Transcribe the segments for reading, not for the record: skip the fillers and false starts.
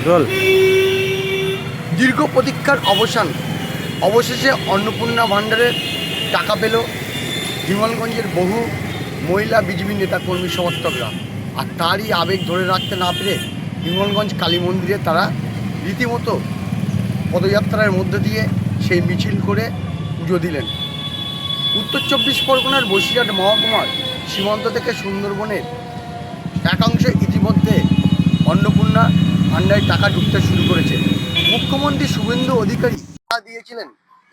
Role. দীর্ঘ প্রতীক্ষার অবসান, অবশেষে অন্নপূর্ণা ভাণ্ডারের টাকা পেল বিমলগঞ্জের বহু মহিলা বিজেপি নেতা কর্মী সমর্থকরা। আর তারই আবেগ ধরে রাখতে না পেরে বিমলগঞ্জ কালী মন্দিরে তারা রীতিমতো পদযাত্রার মধ্য দিয়ে সেই মিছিল করে পুজো দিলেন। উত্তর 24 পরগনার বসিরহাট মহকুমার সীমান্ত থেকে সুন্দরবনের একাংশে ইতিমধ্যে অন্নপূর্ণা ভাণ্ডারে টাকা ঢুকতে শুরু করেছে। মুখ্যমন্ত্রী শুভেন্দু অধিকারী দিয়েছিলেন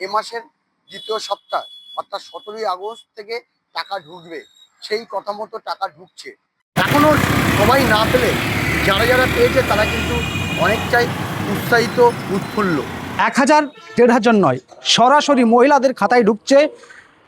এ মাসের দ্বিতীয় সপ্তাহ অর্থাৎ 17ই আগস্ট থেকে টাকা ঢুকবে, সেই কথা মতো টাকা ঢুকছে। এখনও সবাই না পেলে যারা যারা পেয়েছে তারা কিন্তু অনেকটাই উৎসাহিত, উৎফুল্ল। 1000 1500 নয়, সরাসরি মহিলাদের খাতায় ঢুকছে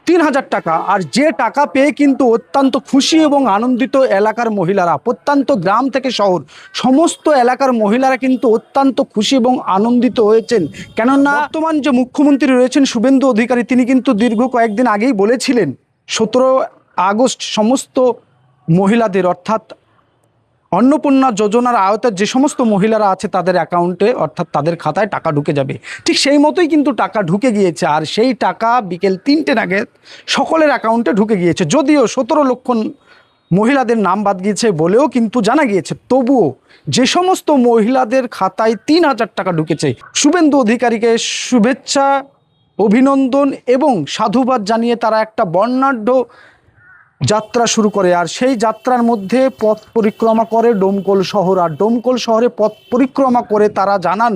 3000 টাকা। আর যে টাকা পেয়ে কিন্তু অত্যন্ত খুশি এবং আনন্দিত এলাকার মহিলারা, প্রত্যন্ত গ্রাম থেকে শহর সমস্ত এলাকার মহিলারা কিন্তু অত্যন্ত খুশি এবং আনন্দিত হয়েছেন। কেননা বর্তমান যে মুখ্যমন্ত্রী রয়েছেন শুভেন্দু অধিকারী, তিনি কিন্তু দীর্ঘ কয়েকদিন আগেই বলেছিলেন 17 আগস্ট সমস্ত মহিলাদের অর্থাৎ অন্নপূর্ণা যোজনার আওতায় যে সমস্ত মহিলারা আছে তাদের অ্যাকাউন্টে অর্থাৎ তাদের খাতায় টাকা ঢুকে যাবে। ঠিক সেই মতোই কিন্তু টাকা ঢুকে গিয়েছে। আর সেই টাকা বিকেল 3টে নাগাদ সকলের অ্যাকাউন্টে ঢুকে গিয়েছে। যদিও 17 লক্ষ মহিলাদের নাম বাদ গিয়েছে বলেও কিন্তু জানা গিয়েছে, তবুও যে সমস্ত মহিলাদের খাতায় 3000 টাকা ঢুকেছে, শুভেন্দু অধিকারীকে শুভেচ্ছা, অভিনন্দন এবং সাধুবাদ জানিয়ে তারা একটা বর্ণাঢ্য যাত্রা শুরু করে। আর সেই যাত্রার মধ্যে পথ পরিক্রমা করে ডোমকল শহর। আর ডোমকল শহরে পথ পরিক্রমা করে তারা জানান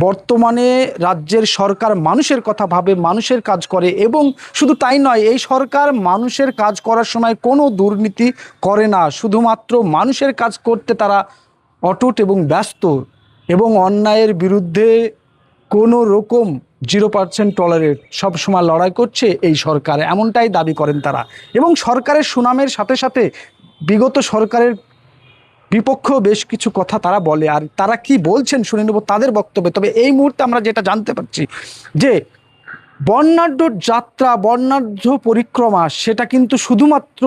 বর্তমানে রাজ্যের সরকার মানুষের কথা ভাবে, মানুষের কাজ করে। এবং শুধু তাই নয়, এই সরকার মানুষের কাজ করার সময় কোনো দুর্নীতি করে না, শুধুমাত্র মানুষের কাজ করতে তারা অটুট এবং ব্যস্ত, এবং অন্যায়ের বিরুদ্ধে কোনো রকম 0% টলারেট সবসময় লড়াই করছে এই সরকার, এমনটাই দাবি করেন তারা। এবং সরকারের সুনামের সাথে সাথে বিগত সরকারের বিপক্ষেও বেশ কিছু কথা তারা বলে। আর তারা কি বলছেন শুনে নেব তাদের বক্তব্যে। তবে এই মুহূর্তে আমরা যেটা জানতে পারছি যে বর্ণাঢ্য যাত্রা, বর্ণাঢ্য পরিক্রমা, সেটা কিন্তু শুধুমাত্র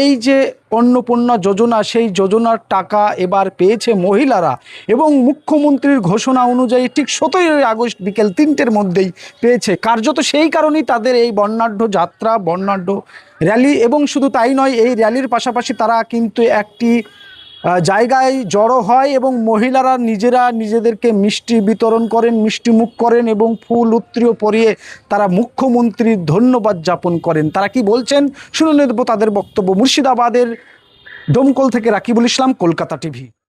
এই যে অন্নপূর্ণা যোজনা, সেই যোজনার টাকা এবার পেয়েছে মহিলারা। এবং মুখ্যমন্ত্রীর ঘোষণা অনুযায়ী ঠিক 17ই আগস্ট বিকেল 3টের মধ্যেই পেয়েছে। কার্যত সেই কারণেই তাদের এই বর্ণাঢ্য যাত্রা, বর্ণাঢ্য র্যালি। এবং শুধু তাই নয়, এই র্যালির পাশাপাশি তারা কিন্তু একটি জায়গায় জড়ো হয় এবং মহিলারা নিজেরা নিজেদেরকে মিষ্টি বিতরণ করেন, মিষ্টি মুখ করেন এবং ফুল উত্তরীয় পরিয়ে তারা মুখ্যমন্ত্রীর ধন্যবাদ জ্ঞাপন করেন। তারা কি বলছেন শুনে নেব তাদের বক্তব্য। মুর্শিদাবাদের ডোমকল থেকে রাকিবুল ইসলাম, কলকাতা টিভি।